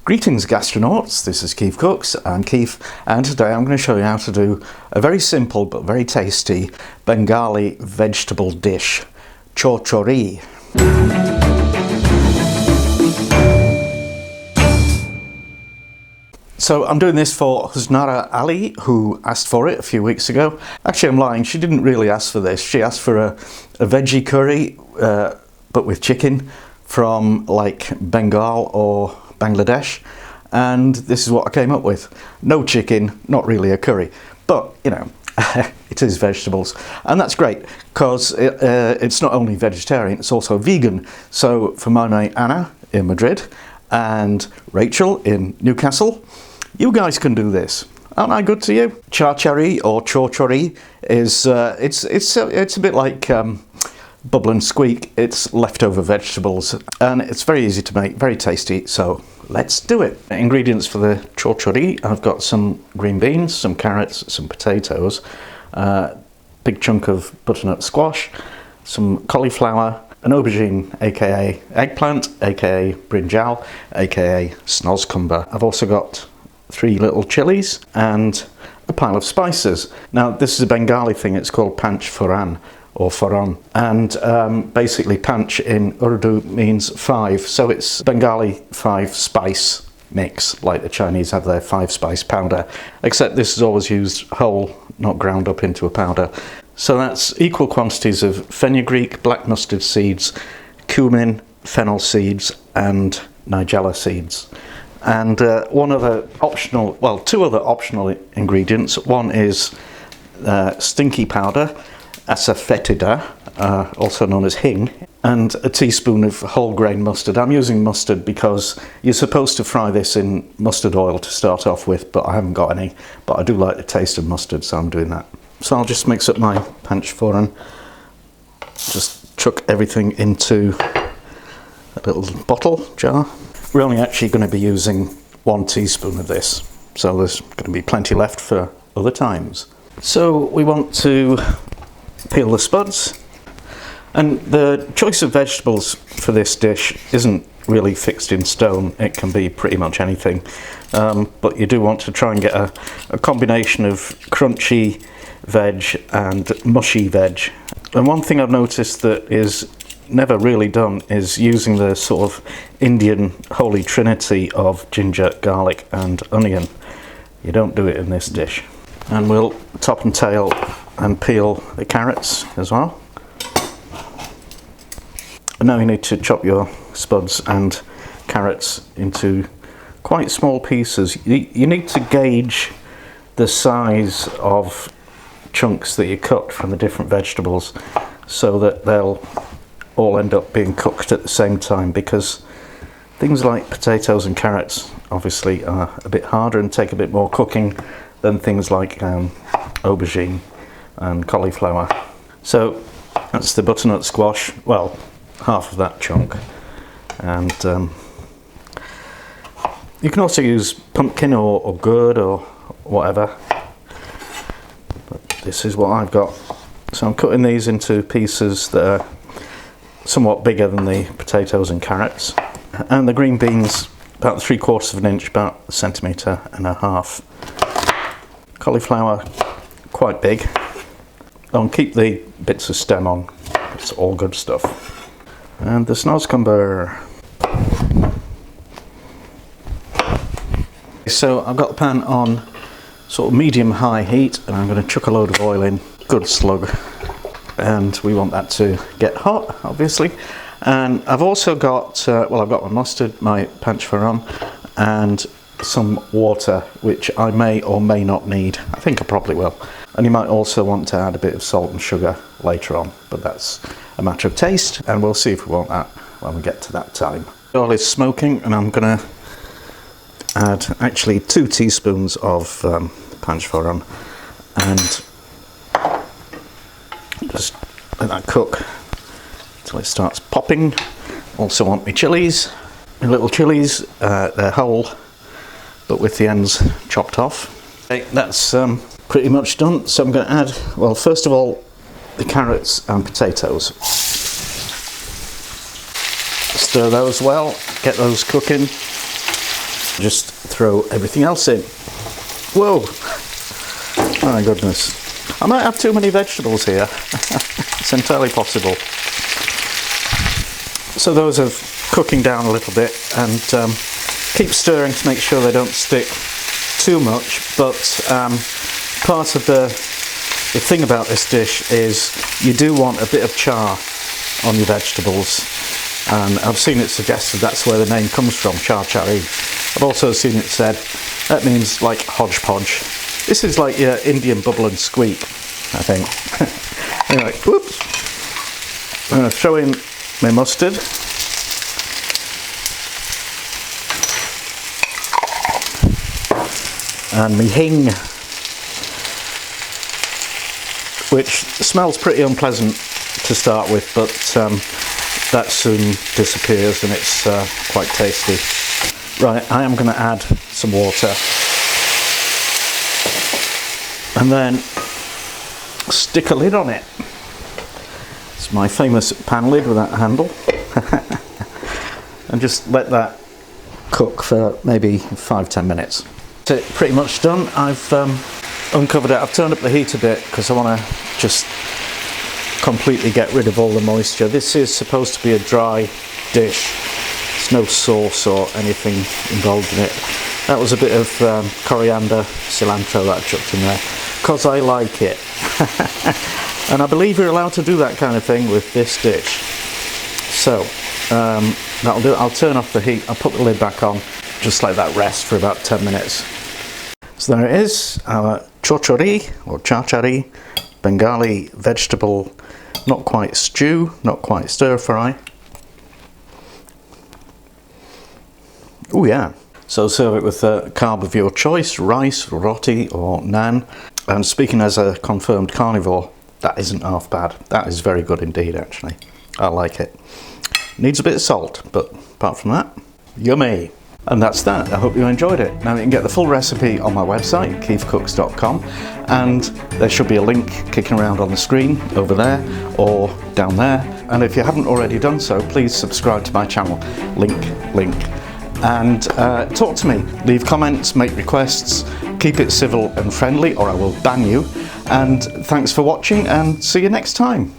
Greetings gastronauts, this is Keefcooks, I'm Keef, and today I'm going to show you how to do a very simple but very tasty Bengali vegetable dish, Chorchori. So I'm doing this for Husnara Ali, who asked for it a few weeks ago. Actually, I'm lying, she didn't really ask for this. She asked for a veggie curry, but with chicken from like Bengal or Bangladesh, and this is what I came up with. No chicken, not really a curry, but you know, it is vegetables, and that's great because it's not only vegetarian, it's also vegan. So for my mate Anna in Madrid and Rachel in Newcastle, you guys can do this. Aren't I good to you? Charchari or Chorchori is it's a bit like bubble and squeak. It's leftover vegetables and it's very easy to make, very tasty, so let's do it. Ingredients for the chorchori: I've got some green beans, some carrots, some potatoes, big chunk of butternut squash, some cauliflower, an aubergine aka eggplant aka brinjal aka snozcumber. I've also got 3 little chilies and a pile of spices. Now this is a Bengali thing, it's called Panch Phoran or phoron, and basically panch in Urdu means 5, so it's Bengali 5 spice mix, like the Chinese have their 5 spice powder, except this is always used whole, not ground up into a powder. So that's equal quantities of fenugreek, black mustard seeds, cumin, fennel seeds and nigella seeds. And one other optional, well, 2 other optional ingredients. One is stinky powder, asafoetida, also known as hing, and a teaspoon of whole grain mustard. I'm using mustard because you're supposed to fry this in mustard oil to start off with, but I haven't got any, but I do like the taste of mustard, so I'm doing that. So I'll just mix up my Panch Phoran, just chuck everything into a little bottle jar. We're only actually going to be using 1 teaspoon of this, so there's going to be plenty left for other times. So we want to peel the spuds, and the choice of vegetables for this dish isn't really fixed in stone. It can be pretty much anything, but you do want to try and get a combination of crunchy veg and mushy veg. And one thing I've noticed that is never really done is using the sort of Indian holy trinity of ginger, garlic and onion. You don't do it in this dish. And we'll top and tail and peel the carrots as well. And now you need to chop your spuds and carrots into quite small pieces. You need to gauge the size of chunks that you cut from the different vegetables so that they'll all end up being cooked at the same time, because things like potatoes and carrots obviously are a bit harder and take a bit more cooking than things like aubergine and cauliflower. So that's the butternut squash, well, half of that chunk, and you can also use pumpkin or gourd or whatever, but this is what I've got. So I'm cutting these into pieces that are somewhat bigger than the potatoes and carrots, and the green beans about 3/4 of an inch, about 1.5 centimetres. Cauliflower quite big. Don't keep the bits of stem on, it's all good stuff. And the snozcumber. So I've got the pan on sort of medium-high heat, and I'm going to chuck a load of oil in, good slug, and we want that to get hot, obviously. And I've also got, well, I've got my mustard, my Panch Phoran, and some water, which I may or may not need. I think I probably will. And you might also want to add a bit of salt and sugar later on, but that's a matter of taste, and we'll see if we want that when we get to that time. The oil is smoking, and I'm going to add actually 2 teaspoons of Panch Phoran, and just let that cook until it starts popping. Also want my chilies, my little chilies, they're whole but with the ends chopped off. Okay, that's pretty much done, so I'm going to add, well, first of all, the carrots and potatoes. Stir those well, get those cooking. Just throw everything else in. Whoa! Oh my goodness. I might have too many vegetables here. It's entirely possible. So those are cooking down a little bit, and keep stirring to make sure they don't stick too much. But part of the thing about this dish is you do want a bit of char on your vegetables, and I've seen it suggested that's where the name comes from, Charchari. I've also seen it said that means like hodgepodge. This is like your Indian bubble and squeak, I think. Anyway, whoops. I'm going to throw in my mustard. And my hing, which smells pretty unpleasant to start with, but that soon disappears and it's quite tasty. Right, I am going to add some water. And then stick a lid on it. It's my famous pan lid with that handle. And just let that cook for maybe 5-10 minutes. That's it, pretty much done. I've uncovered it. I've turned up the heat a bit because I want to just completely get rid of all the moisture. This is supposed to be a dry dish. There's no sauce or anything involved in it. That was a bit of coriander, cilantro that I chucked in there because I like it. And I believe you're allowed to do that kind of thing with this dish. So that'll do it. I'll turn off the heat. I'll put the lid back on, just let that rest for about 10 minutes. So there it is, our chorchori or charchari Bengali vegetable, not quite stew, not quite stir fry. Oh yeah. So serve it with a carb of your choice, rice, roti or naan. And speaking as a confirmed carnivore, that isn't half bad. That is very good indeed, actually. I like it. Needs a bit of salt, but apart from that, yummy. And that's that. I hope you enjoyed it. Now you can get the full recipe on my website, keefcooks.com, and there should be a link kicking around on the screen over there or down there. And if you haven't already done so, please subscribe to my channel. Link. And talk to me. Leave comments, make requests, keep it civil and friendly or I will ban you. And thanks for watching and see you next time.